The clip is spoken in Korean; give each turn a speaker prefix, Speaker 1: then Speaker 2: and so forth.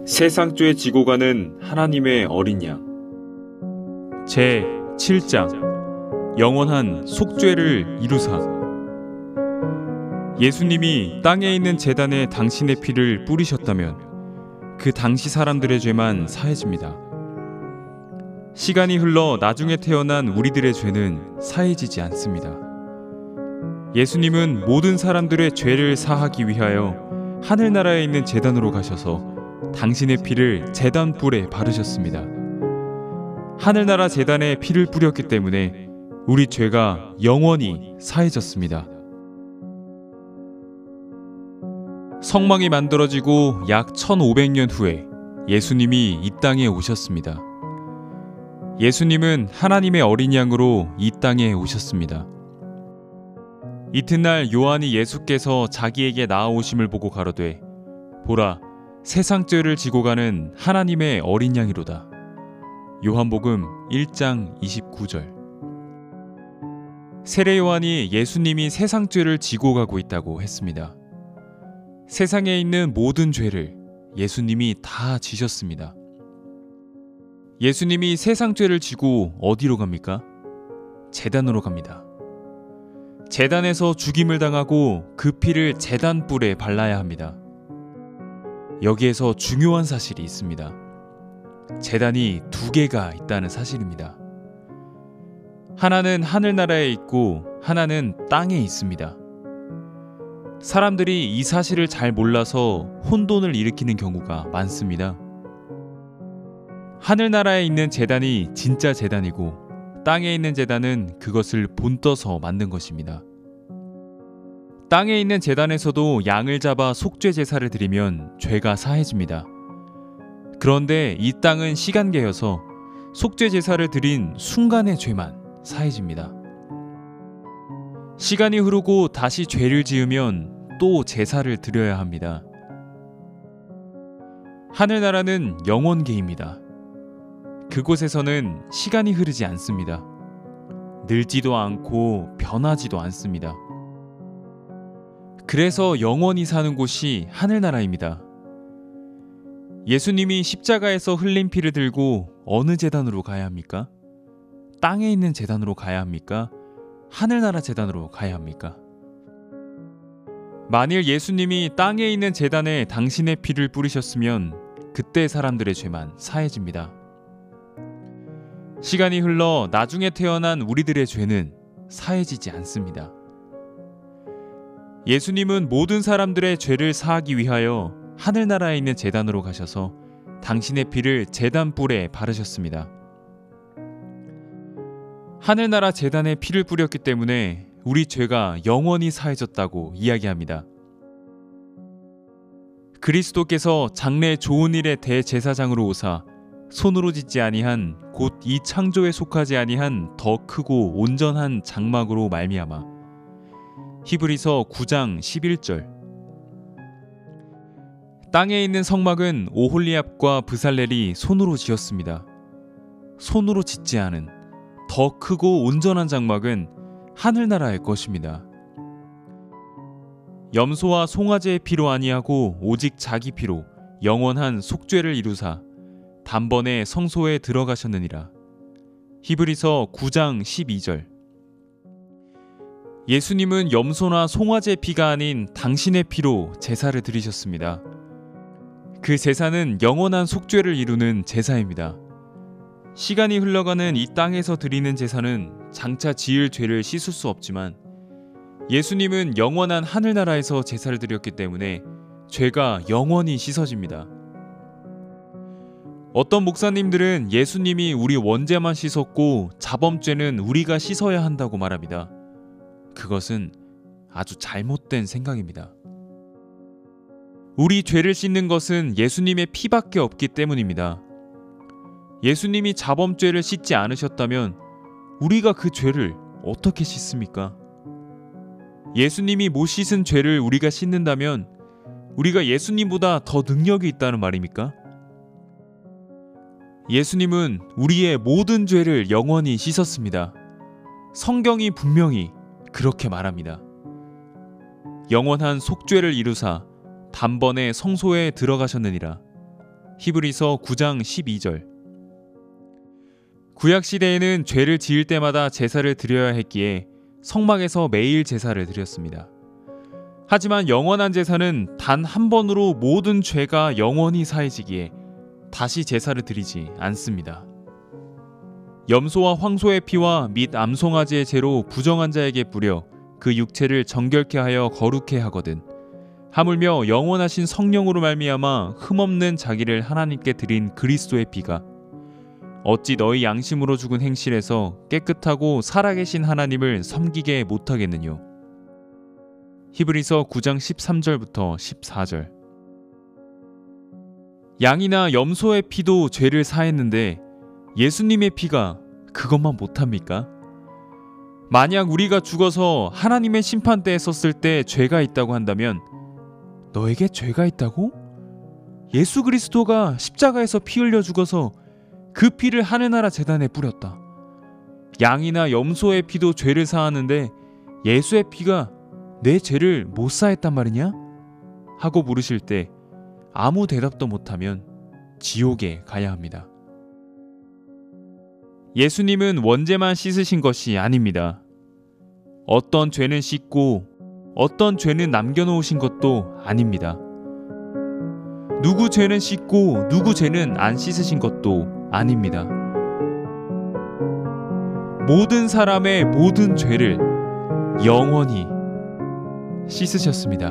Speaker 1: 세상죄 지고 가는 하나님의 어린 양. 제 7장 영원한 속죄를 이루사. 예수님이 땅에 있는 제단에 당신의 피를 뿌리셨다면 그 당시 사람들의 죄만 사해집니다. 시간이 흘러 나중에 태어난 우리들의 죄는 사해지지 않습니다. 예수님은 모든 사람들의 죄를 사하기 위하여 하늘나라에 있는 제단으로 가셔서 당신의 피를 제단 뿔에 바르셨습니다. 하늘나라 제단에 피를 뿌렸기 때문에 우리 죄가 영원히 사해졌습니다. 성막이 만들어지고 약 1500년 후에 예수님이 이 땅에 오셨습니다. 예수님은 하나님의 어린 양으로 이 땅에 오셨습니다. 이튿날 요한이 예수께서 자기에게 나아오심을 보고 가로되, 보라, 세상 죄를 지고 가는 하나님의 어린 양이로다. 요한복음 1장 29절. 세례 요한이 예수님이 세상 죄를 지고 가고 있다고 했습니다. 세상에 있는 모든 죄를 예수님이 다 지셨습니다. 예수님이 세상 죄를 지고 어디로 갑니까? 제단으로 갑니다. 제단에서 죽임을 당하고 그 피를 제단 뿔에 발라야 합니다. 여기에서 중요한 사실이 있습니다. 제단이 두 개가 있다는 사실입니다. 하나는 하늘나라에 있고 하나는 땅에 있습니다. 사람들이 이 사실을 잘 몰라서 혼돈을 일으키는 경우가 많습니다. 하늘나라에 있는 제단이 진짜 제단이고 땅에 있는 제단은 그것을 본떠서 만든 것입니다. 땅에 있는 제단에서도 양을 잡아 속죄 제사를 드리면 죄가 사해집니다. 그런데 이 땅은 시간계여서 속죄 제사를 드린 순간의 죄만 사해집니다. 시간이 흐르고 다시 죄를 지으면 또 제사를 드려야 합니다. 하늘나라는 영원계입니다. 그곳에서는 시간이 흐르지 않습니다. 늙지도 않고 변하지도 않습니다. 그래서 영원히 사는 곳이 하늘나라입니다. 예수님이 십자가에서 흘린 피를 들고 어느 제단으로 가야 합니까? 땅에 있는 제단으로 가야 합니까? 하늘나라 제단으로 가야 합니까? 만일 예수님이 땅에 있는 제단에 당신의 피를 뿌리셨으면 그때 사람들의 죄만 사해집니다. 시간이 흘러 나중에 태어난 우리들의 죄는 사해지지 않습니다. 예수님은 모든 사람들의 죄를 사하기 위하여 하늘나라에 있는 제단으로 가셔서 당신의 피를 제단 뿔에 바르셨습니다. 하늘나라 제단에 피를 뿌렸기 때문에 우리 죄가 영원히 사해졌다고 이야기합니다. 그리스도께서 장래 좋은 일의 대제사장으로 오사 손으로 짓지 아니한 곧 이 창조에 속하지 아니한 더 크고 온전한 장막으로 말미암아. 히브리서 9장 11절. 땅에 있는 성막은 오홀리압과 브살렐이 손으로 지었습니다. 손으로 짓지 않은 더 크고 온전한 장막은 하늘나라의 것입니다. 염소와 송아지의 피로 아니하고 오직 자기 피로 영원한 속죄를 이루사 단번에 성소에 들어가셨느니라. 히브리서 9장 12절. 예수님은 염소나 송아지의 피가 아닌 당신의 피로 제사를 드리셨습니다. 그 제사는 영원한 속죄를 이루는 제사입니다. 시간이 흘러가는 이 땅에서 드리는 제사는 장차 지을 죄를 씻을 수 없지만 예수님은 영원한 하늘나라에서 제사를 드렸기 때문에 죄가 영원히 씻어집니다. 어떤 목사님들은 예수님이 우리 원죄만 씻었고 자범죄는 우리가 씻어야 한다고 말합니다. 그것은 아주 잘못된 생각입니다. 우리 죄를 씻는 것은 예수님의 피밖에 없기 때문입니다. 예수님이 자범죄를 씻지 않으셨다면 우리가 그 죄를 어떻게 씻습니까? 예수님이 못 씻은 죄를 우리가 씻는다면 우리가 예수님보다 더 능력이 있다는 말입니까? 예수님은 우리의 모든 죄를 영원히 씻었습니다. 성경이 분명히 그렇게 말합니다. 영원한 속죄를 이루사 단번에 성소에 들어가셨느니라. 히브리서 9장 12절. 구약 시대에는 죄를 지을 때마다 제사를 드려야 했기에 성막에서 매일 제사를 드렸습니다. 하지만 영원한 제사는 단 한 번으로 모든 죄가 영원히 사해지기에 다시 제사를 드리지 않습니다. 염소와 황소의 피와 및 암송아지의 죄로 부정한 자에게 뿌려 그 육체를 정결케 하여 거룩해 하거든. 하물며 영원하신 성령으로 말미암아 흠없는 자기를 하나님께 드린 그리스도의 피가 어찌 너희 양심으로 죽은 행실에서 깨끗하고 살아계신 하나님을 섬기게 못하겠느뇨. 히브리서 9장 13절부터 14절. 양이나 염소의 피도 죄를 사했는데 예수님의 피가 그것만 못합니까? 만약 우리가 죽어서 하나님의 심판대에 섰을 때 죄가 있다고 한다면 너에게 죄가 있다고? 예수 그리스도가 십자가에서 피 흘려 죽어서 그 피를 하늘나라 제단에 뿌렸다. 양이나 염소의 피도 죄를 사하는데 예수의 피가 내 죄를 못 사했단 말이냐? 하고 물으실 때 아무 대답도 못하면 지옥에 가야 합니다. 예수님은 원죄만 씻으신 것이 아닙니다. 어떤 죄는 씻고 어떤 죄는 남겨놓으신 것도 아닙니다. 누구 죄는 씻고 누구 죄는 안 씻으신 것도 아닙니다. 모든 사람의 모든 죄를 영원히 씻으셨습니다.